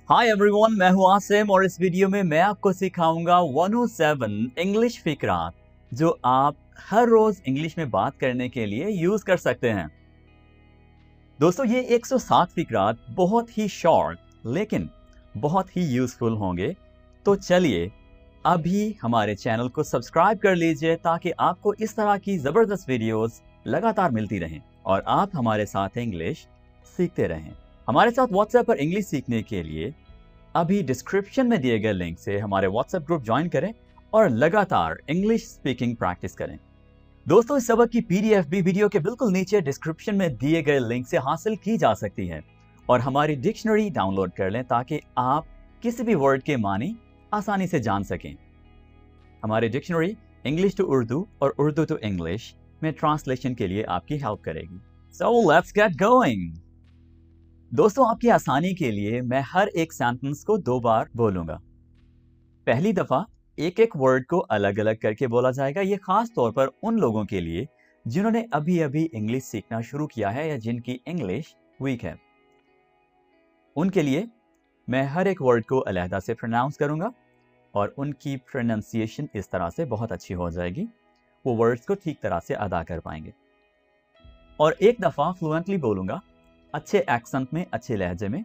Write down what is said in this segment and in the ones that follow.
Hi everyone, मैं हूं आसिम और इस वीडियो में मैं आपको सिखाऊंगा 107 इंग्लिश फिकरात जो आप हर रोज इंग्लिश में बात करने के लिए यूज कर सकते हैं। दोस्तों, ये 107 फिकरात बहुत ही शॉर्ट लेकिन बहुत ही यूजफुल होंगे। तो चलिए अभी हमारे चैनल को सब्सक्राइब कर लीजिए ताकि आपको इस तरह की जबरदस्त वीडियोस लगातार मिलती रहें और आप हमारे साथ इंग्लिश सीखते रहें। हमारे साथ व्हाट्सएप पर इंग्लिश सीखने के लिए अभी डिस्क्रिप्शन में दिए गए लिंक से हमारे व्हाट्सएप ग्रुप ज्वाइन करें और लगातार इंग्लिश स्पीकिंग प्रैक्टिस करें। दोस्तों, इस सबक की पीडीएफ भी वीडियो के बिल्कुल नीचे डिस्क्रिप्शन में दिए गए लिंक से हासिल की जा सकती है और हमारी डिक्शनरी डाउनलोड कर लें ताकि आप किसी भी वर्ड के मानी आसानी से जान सकें। हमारी डिक्शनरी इंग्लिश टू उर्दू और उर्दू टू इंग्लिश में ट्रांसलेशन के लिए आपकी हेल्प करेगी। So let's get going. दोस्तों, आपकी आसानी के लिए मैं हर एक सेंटेंस को 2 बार बोलूंगा। पहली दफा एक एक वर्ड को अलग अलग करके बोला जाएगा। ये खास तौर पर उन लोगों के लिए जिन्होंने अभी अभी इंग्लिश सीखना शुरू किया है या जिनकी इंग्लिश वीक है। उनके लिए मैं हर एक वर्ड को अलहदा से प्रोनाउंस करूंगा और उनकी प्रोनाउंसिएशन इस तरह से बहुत अच्छी हो जाएगी, वो वर्ड्स को ठीक तरह से अदा कर पाएंगे। और एक दफा फ्लुएंटली बोलूंगा, अच्छे एक्सेंट में, अच्छे लहजे में।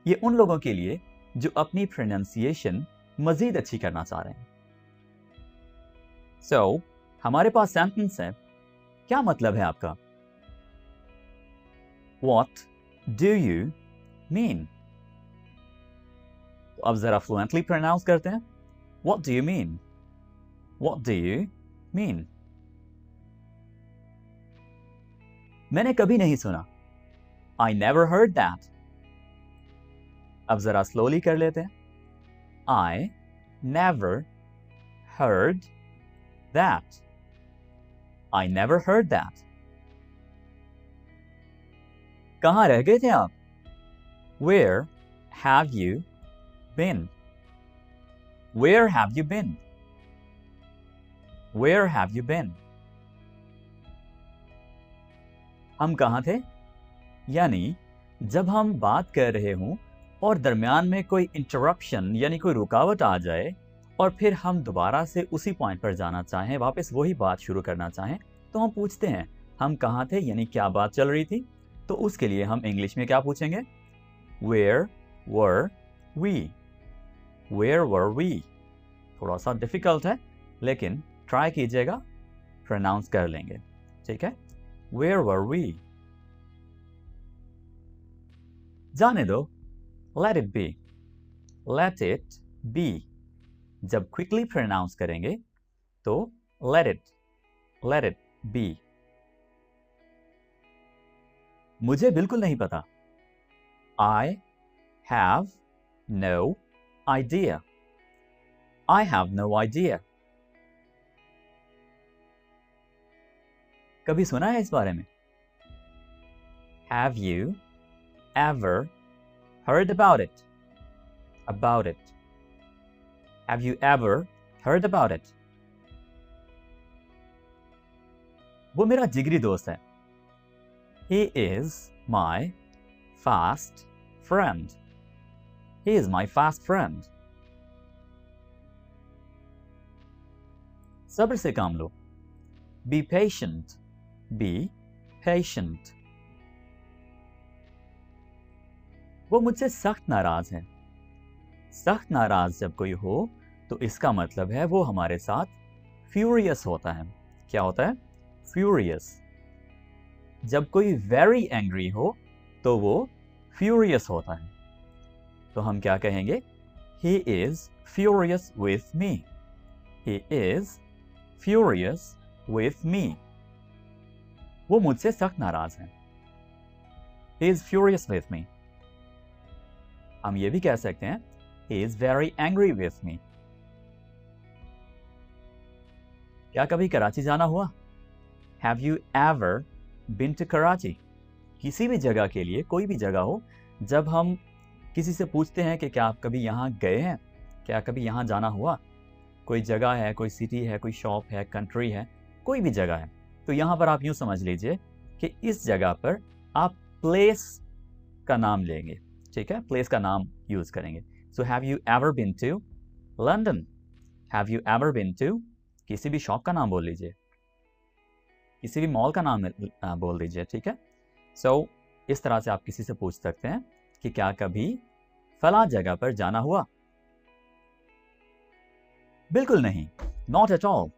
ये उन लोगों के लिए जो अपनी प्रोनाउंसिएशन मजीद अच्छी करना चाह रहे हैं। सो हमारे पास सेंटेंस है। क्या मतलब है आपका? What do you mean? तो अब जरा फ्लुएंटली प्रोनाउंस करते हैं। What do you mean? What do you mean? मैंने कभी नहीं सुना। I never heard that. अब जरा स्लोली कर लेते हैं। I never heard that. I never heard that. कहाँ रह गए थे आप? Where have you been? Where have you been? Where have you been? हम कहाँ थे? यानी जब हम बात कर रहे हों और दरमियान में कोई इंटरप्शन यानी कोई रुकावट आ जाए और फिर हम दोबारा से उसी पॉइंट पर जाना चाहें, वापस वही बात शुरू करना चाहें, तो हम पूछते हैं हम कहाँ थे, यानी क्या बात चल रही थी। तो उसके लिए हम इंग्लिश में क्या पूछेंगे? Where were we? Where were we? थोड़ा सा डिफिकल्ट है लेकिन ट्राई कीजिएगा, प्रोनाउंस कर लेंगे, ठीक है? Where were we? जाने दो, let it be. Let it be. जब क्विकली प्रोनाउंस करेंगे तो let it be. मुझे बिल्कुल नहीं पता। I have no idea. I have no idea. कभी सुना है इस बारे में? Have you ever heard about it? About it. Have you ever heard about it? वो मेरा जिगरी दोस्त है। He is my fast friend. He is my fast friend. सब्र से काम लो। Be patient. Be patient. वो मुझसे सख्त नाराज है। सख्त नाराज जब कोई हो तो इसका मतलब है वो हमारे साथ फ्यूरियस होता है। क्या होता है? फ्यूरियस। जब कोई वेरी एंग्री हो तो वो फ्यूरियस होता है। तो हम क्या कहेंगे? He is furious with me. He is furious with me. वो मुझसे सख्त नाराज है। He is furious with me. हम ये भी कह सकते हैं He is very angry with me. क्या कभी कराची जाना हुआ? Have you ever been to Karachi? किसी भी जगह के लिए, कोई भी जगह हो, जब हम किसी से पूछते हैं कि क्या आप कभी यहाँ गए हैं, क्या कभी यहाँ जाना हुआ, कोई जगह है, कोई सिटी है, कोई शॉप है, कंट्री है, कोई भी जगह है, तो यहाँ पर आप यूँ समझ लीजिए कि इस जगह पर आप प्लेस का नाम लेंगे। ठीक है, प्लेस का नाम यूज करेंगे। So have you ever been to London? Have you ever been to? किसी भी शॉप का नाम बोल लीजिए, किसी भी मॉल का नाम बोल दीजिए, ठीक है। सो इस तरह से आप किसी से पूछ सकते हैं कि क्या कभी फला जगह पर जाना हुआ? बिल्कुल नहीं, not at all,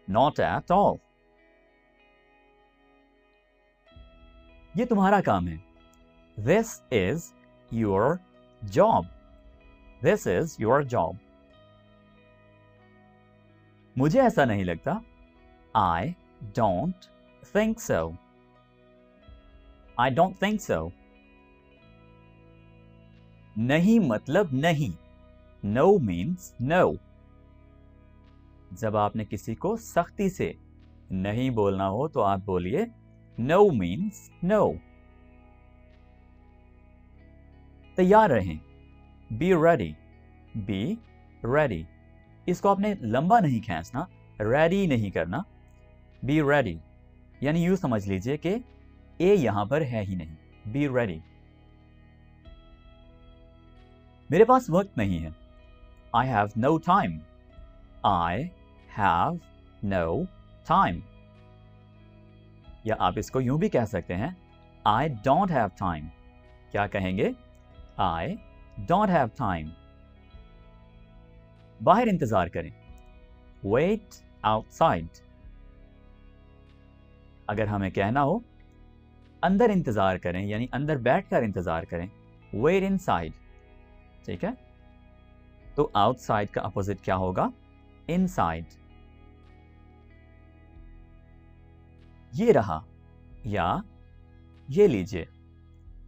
not at all. ये तुम्हारा काम है, this is your job, this is your job. मुझे ऐसा नहीं लगता, I don't think so, I don't think so. नहीं मतलब नहीं, नो मीन्स नो। जब आपने किसी को सख्ती से नहीं बोलना हो तो आप बोलिए नो मीन्स नो। तैयार रहें, बी रेडी, बी रेडी। इसको आपने लंबा नहीं खींचना, रेडी नहीं करना, बी रेडी। यानी यूं समझ लीजिए कि ए यहां पर है ही नहीं, बी रेडी। मेरे पास वक्त नहीं है, I have no time, I have no time. या आप इसको यूं भी कह सकते हैं, आई डोंट हैव टाइम। क्या कहेंगे? I don't have time. बाहर इंतजार करें, वेट आउटसाइड। अगर हमें कहना हो अंदर इंतजार करें, यानी अंदर बैठकर इंतजार करें, वेट इनसाइड, ठीक है। तो आउटसाइड का अपोजिट क्या होगा? इनसाइड। ये रहा, या ये लीजिए।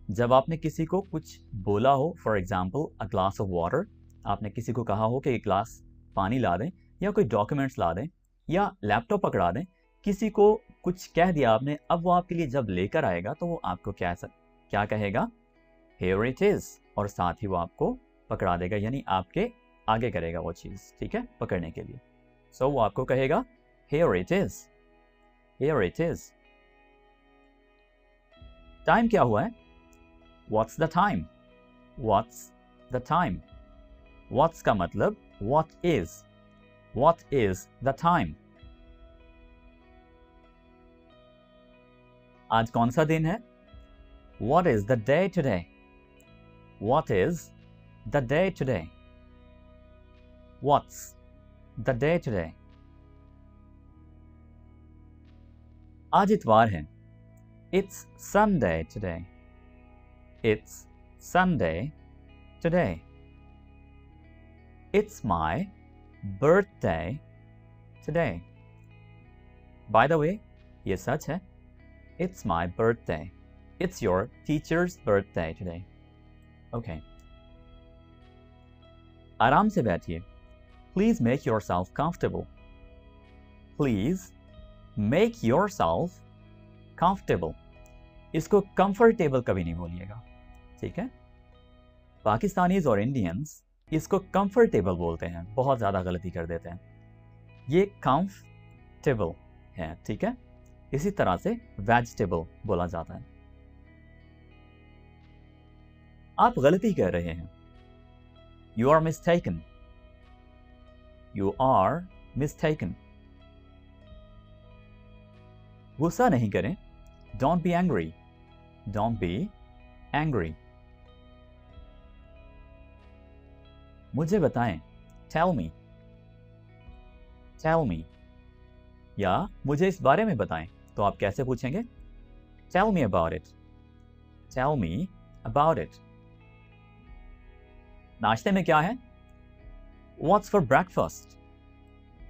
जब आपने किसी को कुछ बोला हो, for example a glass of water, आपने किसी को कहा हो कि एक ग्लास पानी ला दें, या कोई डॉक्यूमेंट्स ला दें, या लैपटॉप पकड़ा दें, किसी को कुछ कह दिया आपने, अब वो आपके लिए जब लेकर आएगा तो वो आपको क्या कहेगा? हियर इट इज, और साथ ही वो आपको पकड़ा देगा, यानी आपके आगे करेगा वो चीज़, ठीक है, पकड़ने के लिए। सो वो आपको कहेगा here it is, here it is. Time क्या हुआ है? What's the time, what's the time. What's का मतलब व्हाट इज द टाइम। आज कौन सा दिन है? What is the day today, what is the day today, what's the day today. आज इतवार है, it's Sunday today, it's Sunday today. It's my birthday today. By the way, ये सच है, it's my birthday, it's your teachers birthday today. Okay, आराम से बैठिए, please make your self comfortable, please make your self comfortable. इसको comfortable कभी नहीं बोलिएगा, ठीक है। पाकिस्तानीज और इंडियंस इसको कंफर्टेबल बोलते हैं, बहुत ज़्यादा गलती कर देते हैं। ये कंफर्टेबल है, ठीक है। इसी तरह से वेजिटेबल बोला जाता है। आप गलती कर रहे हैं, you are mistaken, you are mistaken. गुस्सा नहीं करें, don't be angry, don't be angry. मुझे बताएं, टेल मी, टेल मी। या मुझे इस बारे में बताएं, तो आप कैसे पूछेंगे? Tell me about it, tell me about it. नाश्ते में क्या है? What's for breakfast,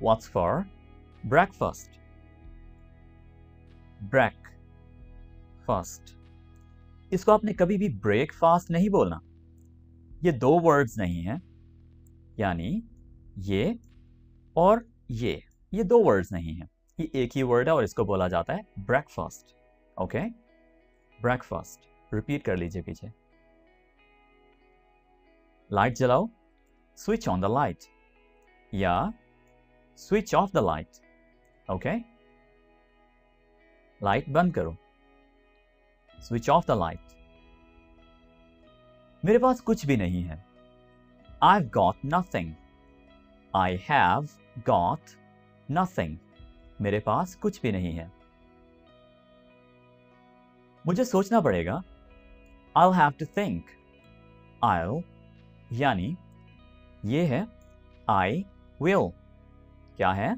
what's for breakfast, breakfast. इसको आपने कभी भी ब्रेकफास्ट नहीं बोलना, ये दो वर्ड्स नहीं हैं, यानी ये और ये दो वर्ड्स नहीं हैं, ये एक ही वर्ड है और इसको बोला जाता है ब्रेकफास्ट। Okay, breakfast. रिपीट कर लीजिए पीछे। लाइट जलाओ, स्विच ऑन द लाइट, या switch off the light. Okay, light बंद करो, स्विच ऑफ द लाइट। मेरे पास कुछ भी नहीं है। I've got nothing. I have got nothing. मेरे पास कुछ भी नहीं है। मुझे सोचना पड़ेगा। I'll have to think. I'll यानी ये है I will। क्या है?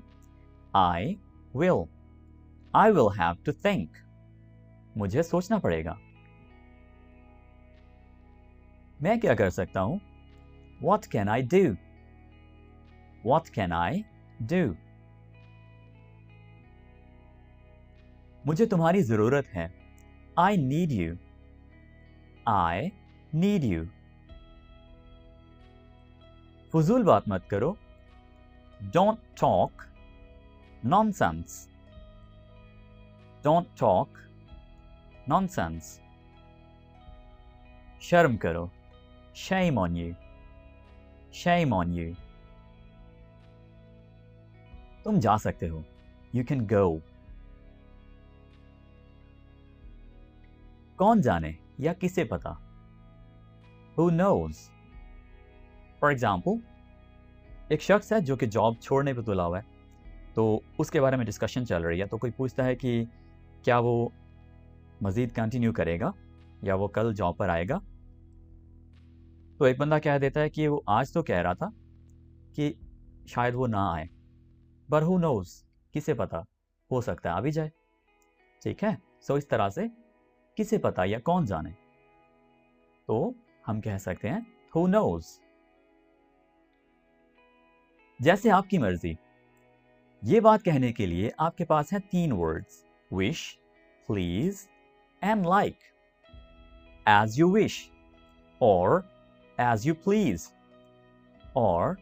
I will. I will have to think. मुझे सोचना पड़ेगा। मैं क्या कर सकता हूं? What can I do? What can I do? मुझे तुम्हारी जरूरत है। I need you. I need you. फजूल बात मत करो। Don't talk nonsense. Don't talk nonsense. शर्म करो। Shame on you. Shame on you. तुम जा सकते हो। You can go. कौन जाने या किसे पता? Who knows? For example, एक शख्स है जो कि जॉब छोड़ने पर तुला हुआ है, तो उसके बारे में डिस्कशन चल रही है। तो कोई पूछता है कि क्या वो मज़ीद कंटिन्यू करेगा या वो कल जॉब पर आएगा। तो एक बंदा कह देता है कि वो आज तो कह रहा था कि शायद वो ना आए, बट हु नोज, किसे पता, हो सकता है आ भी जाए। ठीक है, सो इस तरह से किसे पता या कौन जाने, तो हम कह सकते हैं हु नोज। जैसे आपकी मर्जी। ये बात कहने के लिए आपके पास है 3 words, wish, please and like. As you wish, और एज यू प्लीज, और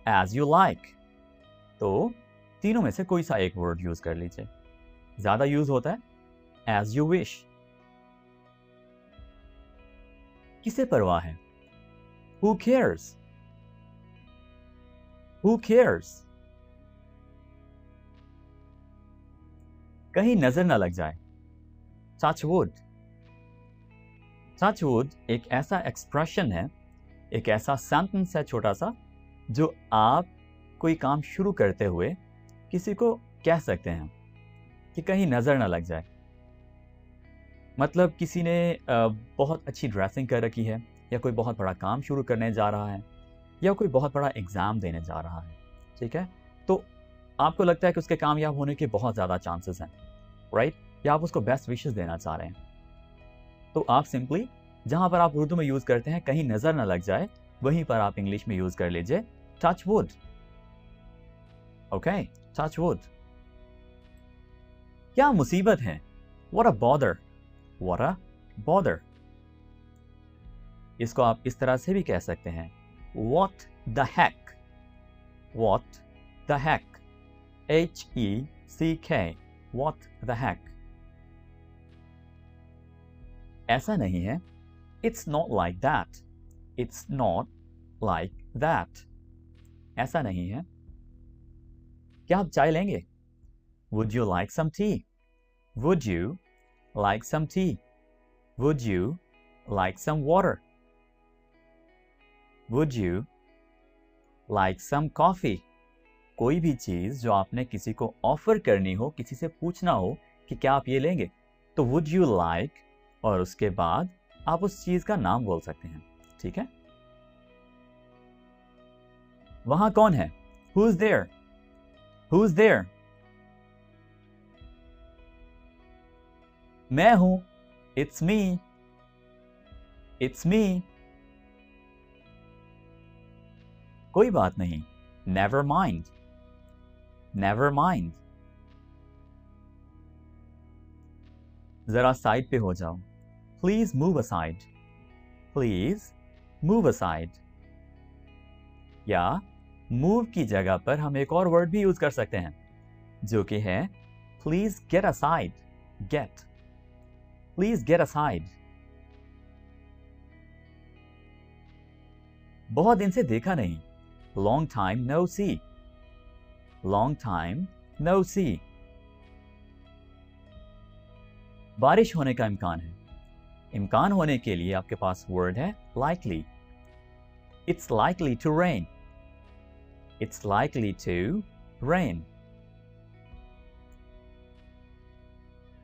एज यू लाइक। तो तीनों में से कोई सा एक वर्ड यूज कर लीजिए। ज्यादा यूज होता है एज यू विश। किसे परवाह है? Who cares? Who cares? कहीं नजर ना लग जाए। Touch wood. Touch wood एक ऐसा एक्सप्रेशन है, एक ऐसा सेंटेंस है छोटा सा, जो आप कोई काम शुरू करते हुए किसी को कह सकते हैं कि कहीं नजर ना लग जाए। मतलब किसी ने बहुत अच्छी ड्रेसिंग कर रखी है, या कोई बहुत बड़ा काम शुरू करने जा रहा है, या कोई बहुत बड़ा एग्ज़ाम देने जा रहा है। ठीक है, तो आपको लगता है कि उसके कामयाब होने के बहुत ज़्यादा चांसेस हैं, राइट? या आप उसको बेस्ट विशेस देना चाह रहे हैं, तो आप सिंपली जहाँ पर आप उर्दू में यूज़ करते हैं कहीं नज़र ना लग जाए, वहीं पर आप इंग्लिश में यूज़ कर लीजिए touch wood. Okay, touch wood. क्या मुसीबत है? What a bother. What a bother. इसको आप इस तरह से भी कह सकते हैं, What the heck. What the heck. H-E-C-K. What the heck. ऐसा नहीं है, It's not like that. It's not like that. ऐसा नहीं है। क्या आप चाय लेंगे? Would you like some tea? Would you like some tea? Would you like some water? Would you like some coffee? कोई भी चीज जो आपने किसी को ऑफर करनी हो, किसी से पूछना हो कि क्या आप ये लेंगे, तो would you like और उसके बाद आप उस चीज का नाम बोल सकते हैं। ठीक है, वहां कौन है? Who's there? Who's there? मैं हूं, It's me. It's me. कोई बात नहीं, Never mind. Never mind. जरा साइड पे हो जाओ, Please move aside. Please move aside. या move की जगह पर हम एक और वर्ड भी यूज कर सकते हैं, जो कि है Please get aside. Get. Please get aside. बहुत दिन से देखा नहीं, Long time no see. Long time no see. बारिश होने का इम्कान है, इम्कान होने के लिए आपके पास वर्ड है likely. It's likely to rain. It's likely to rain.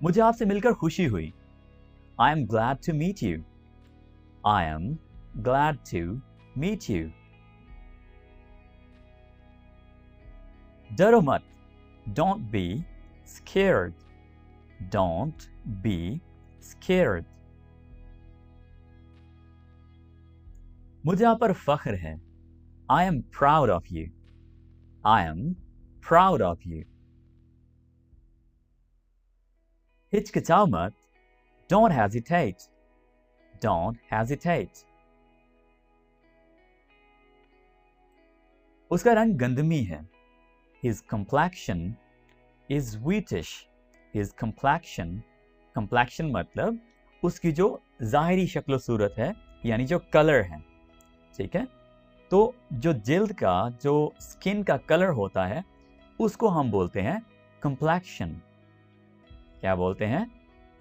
मुझे आपसे मिलकर खुशी हुई. I am glad to meet you. I am glad to meet you. डरो मत. Don't be scared. Don't be scared. मुझे आप पर फख्र है. I am proud of you. I am proud of you. हिचकिचाओ मत. Don't hesitate. Don't hesitate. उसका रंग गंधमी है. His complexion is wheatish. His complexion मतलब उसकी जो ज़ाहिरी शक्ल सूरत है, यानी जो कलर है. ठीक है, तो जो जिल्द का, जो स्किन का कलर होता है, उसको हम बोलते हैं complexion. क्या बोलते हैं?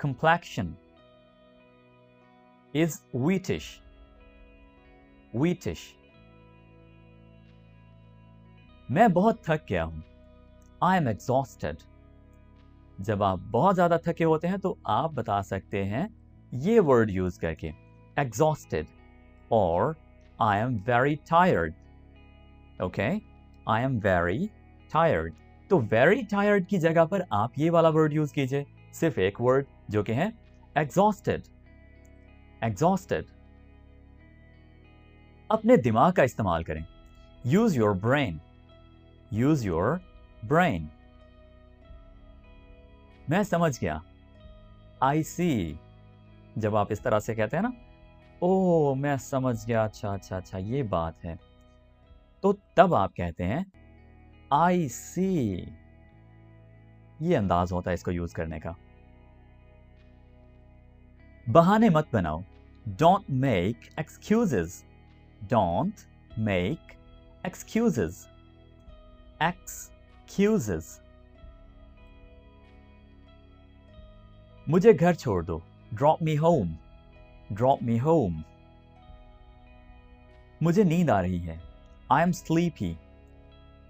Complexion is wheatish. Wheatish. मैं बहुत थक गया हूं. I am exhausted. जब आप बहुत ज्यादा थके होते हैं तो आप बता सकते हैं ये वर्ड यूज करके, exhausted or I am very tired. Okay? I am very tired. तो very tired की जगह पर आप ये वाला वर्ड यूज कीजिए, सिर्फ एक वर्ड जो कि है exhausted. Exhausted. अपने दिमाग का इस्तेमाल करें. Use your brain. Use your brain. मैं समझ गया. I see. जब आप इस तरह से कहते हैं ना, ओ मैं समझ गया, अच्छा ये बात है, तो तब आप कहते हैं I see. ये अंदाज होता है इसको यूज करने का. बहाने मत बनाओ. Don't make excuses. Don't make excuses. Excuses. मुझे घर छोड़ दो. Drop me home. Drop me home. मुझे नींद आ रही है. I am sleepy.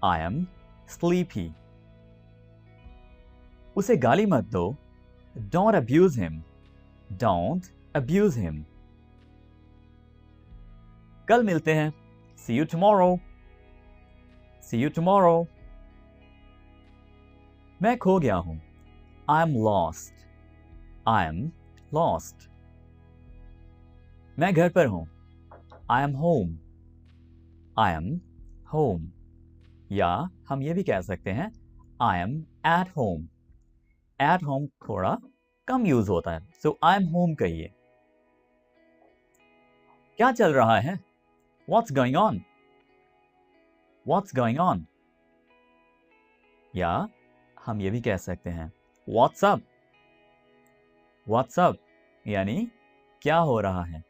I am sleepy. उसे गाली मत दो. Don't abuse him. Don't abuse him. कल मिलते हैं. See you tomorrow. See you tomorrow. मैं खो गया हूं. I am lost. I am lost. मैं घर पर हूं. I am home. I am home. या हम ये भी कह सकते हैं I am at home. At home थोड़ा कम यूज होता है, so I am home कहिए. क्या चल रहा है? What's going on? What's going on? या हम ये भी कह सकते हैं What's up? What's up? यानी क्या हो रहा है?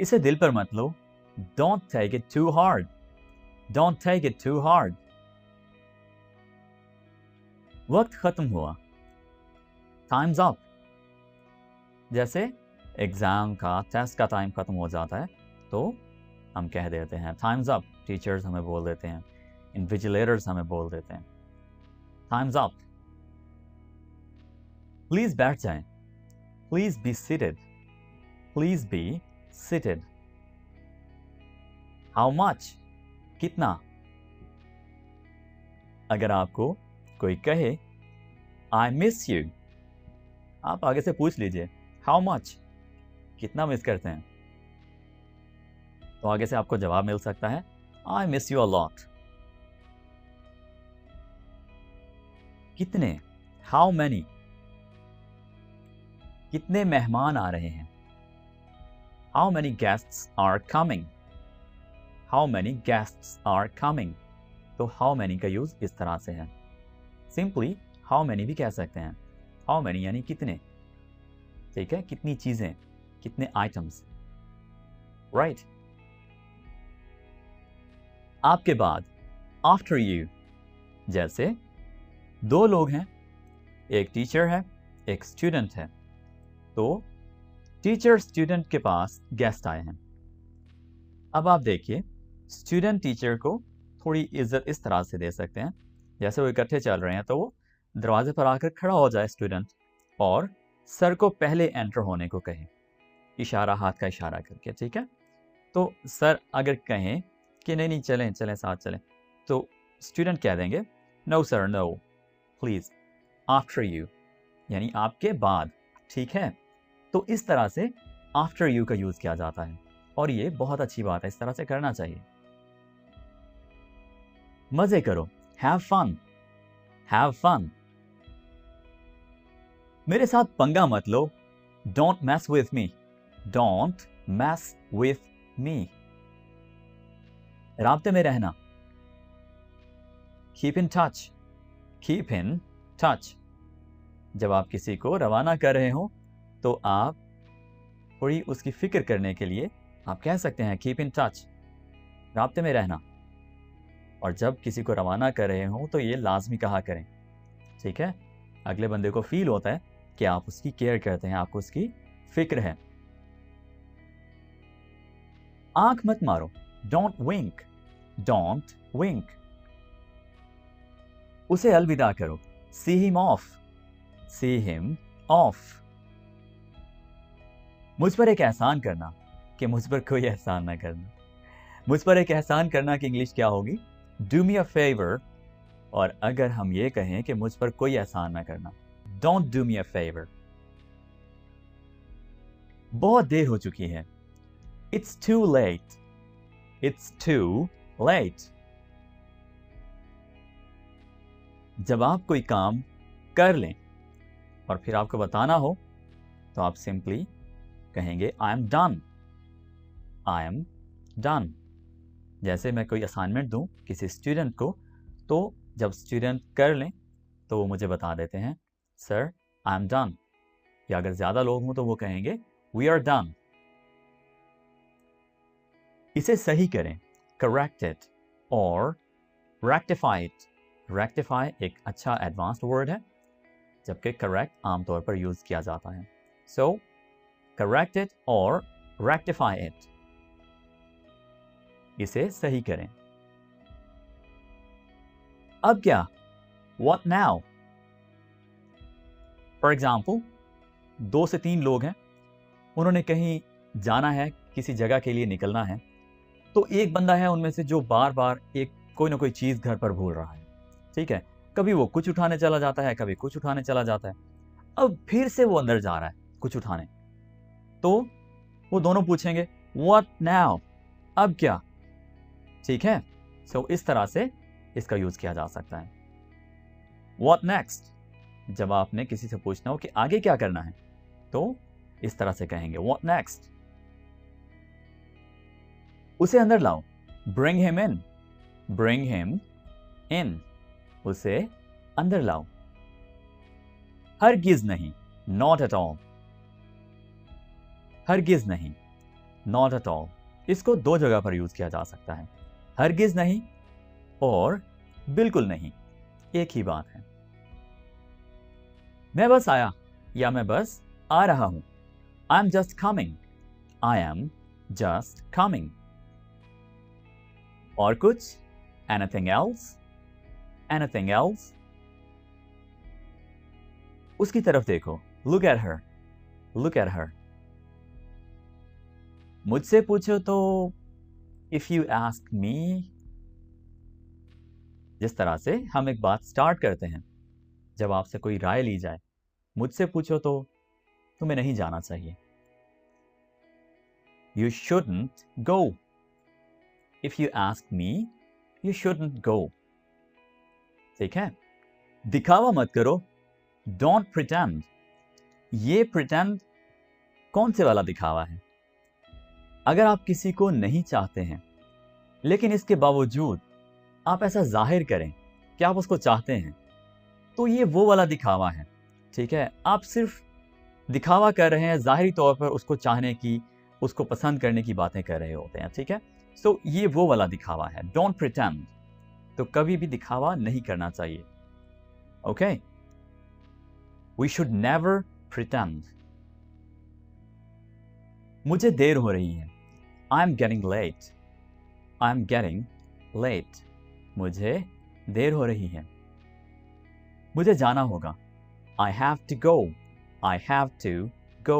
इसे दिल पर मत लो. Don't take it too hard. Don't take it too hard. वक्त खत्म हुआ. Time's up. जैसे एग्जाम का, टेस्ट का टाइम खत्म हो जाता है तो हम कह देते हैं Time's up. टीचर्स हमें बोल देते हैं, इन्विजिलेटर्स हमें बोल देते हैं Time's up. प्लीज बैठ जाएं. Please be seated. Please be seated. How much? कितना? अगर आपको कोई कहे I miss you, आप आगे से पूछ लीजिए How much? कितना मिस करते हैं? तो आगे से आपको जवाब मिल सकता है I miss you a lot. कितने? How many? कितने मेहमान आ रहे हैं? How many guests are coming? How many guests are coming? तो how many का यूज इस तरह से है. Simply how many भी कह सकते हैं. How many यानी कितने. ठीक है, कितनी चीजें, कितने आइटम्स. राइट. आपके बाद आफ्टर यू. जैसे दो लोग हैं, एक टीचर है, एक स्टूडेंट है. तो टीचर स्टूडेंट के पास गेस्ट आए हैं। अब आप देखिए, स्टूडेंट टीचर को थोड़ी इज्जत इस तरह से दे सकते हैं, जैसे वो इकट्ठे चल रहे हैं तो वो दरवाजे पर आकर खड़ा हो जाए स्टूडेंट, और सर को पहले एंटर होने को कहे, इशारा, हाथ का इशारा करके, ठीक है। तो सर अगर कहें कि नहीं नहीं चलें चलें साथ चलें, तो स्टूडेंट कह देंगे no sir no, please after you, यानी आपके बाद, ठीक है। तो इस तरह से आफ्टर यू का यूज किया जाता है, और ये बहुत अच्छी बात है, इस तरह से करना चाहिए। मजे करो, हैव फन, हैव फन। मेरे साथ पंगा मत लो, don't mess with me, don't mess with me. राब्ते में रहना, keep in touch, keep in touch. जब आप किसी को रवाना कर रहे हो तो आप थोड़ी उसकी फिक्र करने के लिए आप कह सकते हैं कीप इन टच, राब्ते में रहना। और जब किसी को रवाना कर रहे हो तो ये लाजमी कहा करें, ठीक है। अगले बंदे को फील होता है कि आप उसकी केयर करते हैं, आपको उसकी फिक्र है। आंख मत मारो, डोंट विंक, डोंट विंक। उसे अलविदा करो, see him of, see him of. मुझ पर एक एहसान करना, कि मुझ पर कोई एहसान ना करना। मुझ पर एक एहसान करना की इंग्लिश क्या होगी? Do me a favour. और अगर हम ये कहें कि मुझ पर कोई एहसान ना करना, don't do me a favour. बहुत देर हो चुकी है, it's too late, it's too late. जब आप कोई काम कर लें और फिर आपको बताना हो तो आप सिंपली कहेंगे I am done, I am done. जैसे मैं कोई असाइनमेंट दूं किसी स्टूडेंट को, तो जब स्टूडेंट कर लें तो वो मुझे बता देते हैं सर आई एम डन, या अगर ज्यादा लोग हों तो वो कहेंगे वी आर डन। इसे सही करें, करेक्ट इट और रेक्टिफाई इट। रेक्टिफाई एक अच्छा एडवांस्ड वर्ड है, जबकि करेक्ट आमतौर पर यूज किया जाता है। सो करेक्ट इट और रेक्टिफाई इट, इसे सही करें। अब क्या, व्हाट नाउ? फॉर एग्जाम्पल, 2 से 3 लोग हैं, उन्होंने कहीं जाना है, किसी जगह के लिए निकलना है, तो एक बंदा है उनमें से जो बार बार एक कोई ना कोई चीज घर पर भूल रहा है, ठीक है। कभी वो कुछ उठाने चला जाता है, कभी कुछ उठाने चला जाता है। अब फिर से वो अंदर जा रहा है कुछ उठाने, तो वो दोनों पूछेंगे व्हाट नाउ, अब क्या, ठीक है। सो इस तरह से इसका यूज किया जा सकता है। व्हाट नेक्स्ट, जब आपने किसी से पूछना हो कि आगे क्या करना है, तो इस तरह से कहेंगे व्हाट नेक्स्ट। उसे अंदर लाओ, bring him in, bring him in, उसे अंदर लाओ। हरगिज नहीं, नॉट एट ऑल, हरगिज नहीं, नॉट एट ऑल। इसको 2 जगह पर यूज किया जा सकता है, हरगिज नहीं और बिल्कुल नहीं, एक ही बात है। मैं बस आया या मैं बस आ रहा हूं, I am just coming, I am just coming. और कुछ, एनीथिंग एल्स, एनीथिंग एल्स। उसकी तरफ देखो, look at her, look at her. मुझसे पूछो तो इफ यू आस्क मी। जिस तरह से हम एक बात स्टार्ट करते हैं, जब आपसे कोई राय ली जाए, मुझसे पूछो तो तुम्हें नहीं जाना चाहिए, you shouldn't go. If you ask me, you shouldn't go, ठीक है। दिखावा मत करो, डोंट प्रिटेंड। ये प्रिटेंड कौन से वाला दिखावा है? अगर आप किसी को नहीं चाहते हैं लेकिन इसके बावजूद आप ऐसा जाहिर करें कि आप उसको चाहते हैं, तो ये वो वाला दिखावा है, ठीक है। आप सिर्फ दिखावा कर रहे हैं, जाहिरी तौर पर उसको चाहने की, उसको पसंद करने की बातें कर रहे होते हैं, ठीक है। सो ये वो वाला दिखावा है, डोंट प्रिटेंड। तो कभी भी दिखावा नहीं करना चाहिए, okay. We should never pretend. मुझे देर हो रही है। I am getting late. I am getting late. मुझे देर हो रही है। मुझे जाना होगा। I have to go. I have to go.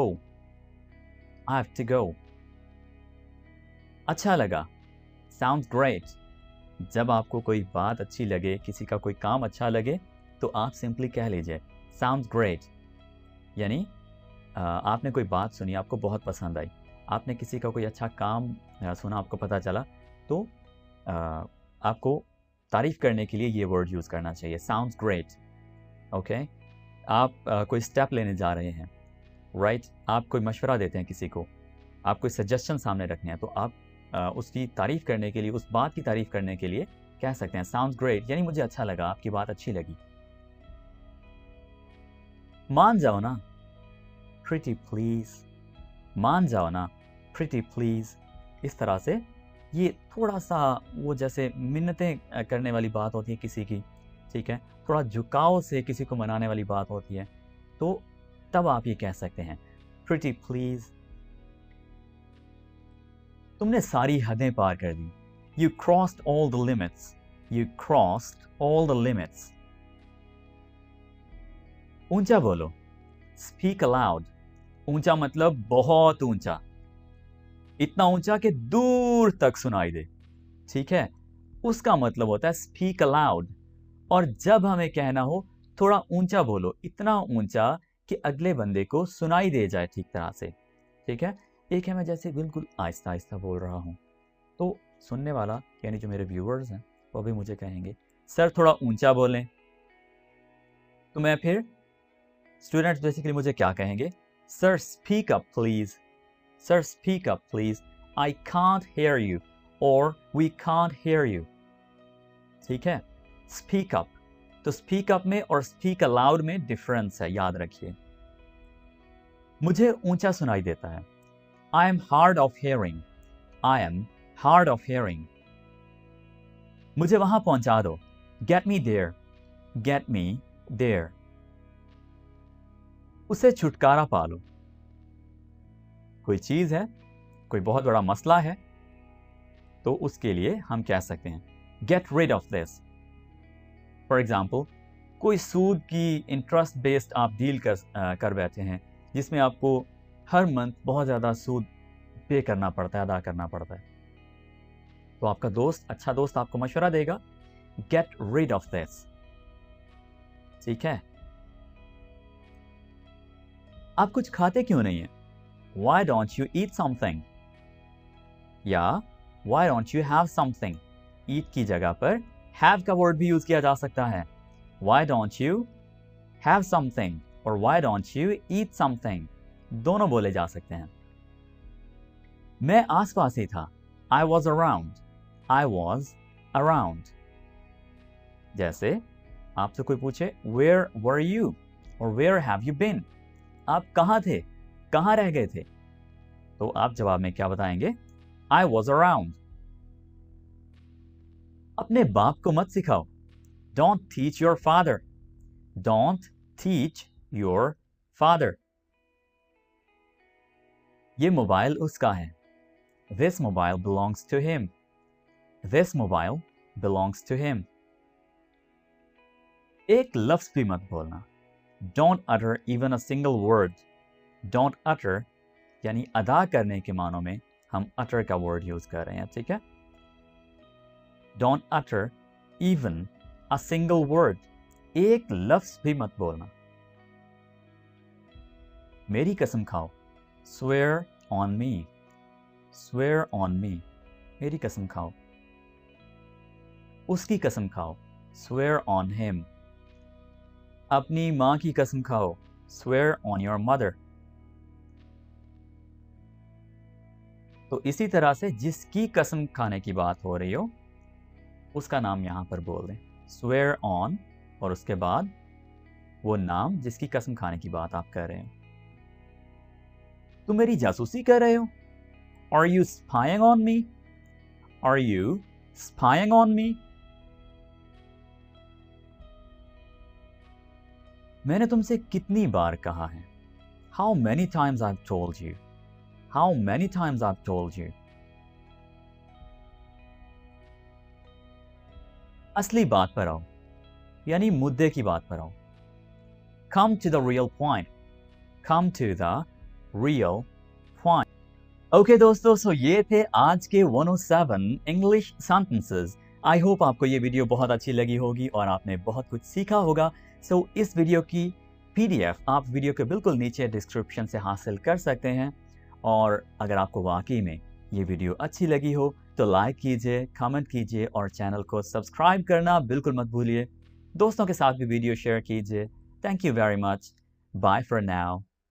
I have to go. अच्छा लगा। Sounds great. जब आपको कोई बात अच्छी लगे, किसी का कोई काम अच्छा लगे, तो आप सिंपली कह लीजिए Sounds great. यानी आपने कोई बात सुनी, आपको बहुत पसंद आई, आपने किसी का कोई अच्छा काम सुना, आपको पता चला, तो आपको तारीफ करने के लिए ये वर्ड यूज़ करना चाहिए Sounds great. ओके आप कोई स्टेप लेने जा रहे हैं, राइट? आप कोई मशवरा देते हैं किसी को, आप कोई सजेशन सामने रखने हैं, तो आप उसकी तारीफ करने के लिए, उस बात की तारीफ करने के लिए कह सकते हैं साउंड्स ग्रेट, यानी मुझे अच्छा लगा, आपकी बात अच्छी लगी। मान जाओ ना, प्रिटी प्लीज। मान जाओ ना, प्रिटी प्लीज। इस तरह से ये थोड़ा सा वो जैसे मिन्नतें करने वाली बात होती है किसी की, ठीक है, थोड़ा झुकाव से किसी को मनाने वाली बात होती है, तो तब आप ये कह सकते हैं प्रिटी प्लीज। तुमने सारी हदें पार कर दी। You crossed all the limits. You crossed all the limits. ऊंचा बोलो, स्पीक अलाउड। ऊंचा मतलब बहुत ऊंचा, इतना ऊंचा कि दूर तक सुनाई दे, ठीक है, उसका मतलब होता है स्पीक अलाउड। और जब हमें कहना हो थोड़ा ऊंचा बोलो, इतना ऊंचा कि अगले बंदे को सुनाई दे जाए ठीक तरह से, ठीक है। एक है मैं जैसे बिल्कुल आहिस्ता आहिस्ता बोल रहा हूं, तो सुनने वाला यानी जो मेरे व्यूअर्स हैं वो भी मुझे कहेंगे सर थोड़ा ऊंचा बोलें। तो मैं फिर स्टूडेंट्स बेसिकली मुझे क्या कहेंगे, sir speak up please. Sir speak up please, I can't hear you और वी कांट हेयर यू, ठीक है। स्पीक अप, तो स्पीक अप में और स्पीक अलाउड में डिफरेंस है, याद रखिए। मुझे ऊंचा सुनाई देता है, I am hard of hearing. I am hard of hearing. मुझे वहां पहुंचा दो, get me there. Get me there. उसे छुटकारा पा लो। कोई चीज है, कोई बहुत बड़ा मसला है, तो उसके लिए हम कह सकते हैं get rid of this. For example, कोई सूद की इंटरेस्ट बेस्ड आप डील कर बैठे हैं, जिसमें आपको हर मंथ बहुत ज़्यादा सूद पे करना पड़ता है, अदा करना पड़ता है, तो आपका दोस्त, अच्छा दोस्त आपको मशवरा देगा गेट रिड ऑफ दिस, ठीक है। आप कुछ खाते क्यों नहीं है, why don't you eat something, या why don't you have something. Eat की जगह पर हैव का वर्ड भी यूज किया जा सकता है, why don't you have something और why don't you eat something, दोनों बोले जा सकते हैं। मैं आसपास ही था, I was around. I was around. जैसे आपसे कोई पूछे वेयर वर यू और वेयर हैव यू बीन, आप कहाँ थे, कहाँ रह गए थे, तो आप जवाब में क्या बताएंगे, आई वॉज अराउंड। अपने बाप को मत सिखाओ, don't teach your father. Don't teach your father. ये मोबाइल उसका है, this mobile belongs to him. This mobile belongs to him. एक लफ्ज भी मत बोलना, don't utter even a single word. Don't utter यानी अदा करने के मानों में हम अटर का वर्ड यूज कर रहे हैं, ठीक है। Don't utter even a single word, एक लफ्ज भी मत बोलना। मेरी कसम खाओ, swear on me. Swear on me, मेरी कसम खाओ। उसकी कसम खाओ, स्वेयर ऑन हिम। अपनी मां की कसम खाओ, स्वेयर ऑन योर मदर। तो इसी तरह से जिसकी कसम खाने की बात हो रही हो उसका नाम यहां पर बोल दें, स्वेयर ऑन, और उसके बाद वो नाम जिसकी कसम खाने की बात आप कर रहे हैं। तुम मेरी जासूसी कर रहे हो, are you spying on me. Are you spying on me. मैंने तुमसे कितनी बार कहा है, how many times I have told you. How many times I've told you? असली बात पर आओ, यानी मुद्दे की बात पर आओ. Come to the real point. Come to the real point. Okay दोस्तों, सो ये थे आज के 107 इंग्लिश सेंटेंसेस. आई होप आपको ये वीडियो बहुत अच्छी लगी होगी और आपने बहुत कुछ सीखा होगा. सो इस वीडियो की PDF आप वीडियो के बिल्कुल नीचे डिस्क्रिप्शन से हासिल कर सकते हैं. और अगर आपको वाकई में ये वीडियो अच्छी लगी हो तो लाइक कीजिए, कमेंट कीजिए और चैनल को सब्सक्राइब करना बिल्कुल मत भूलिए. दोस्तों के साथ भी वीडियो शेयर कीजिए. Thank you very much. Bye for now.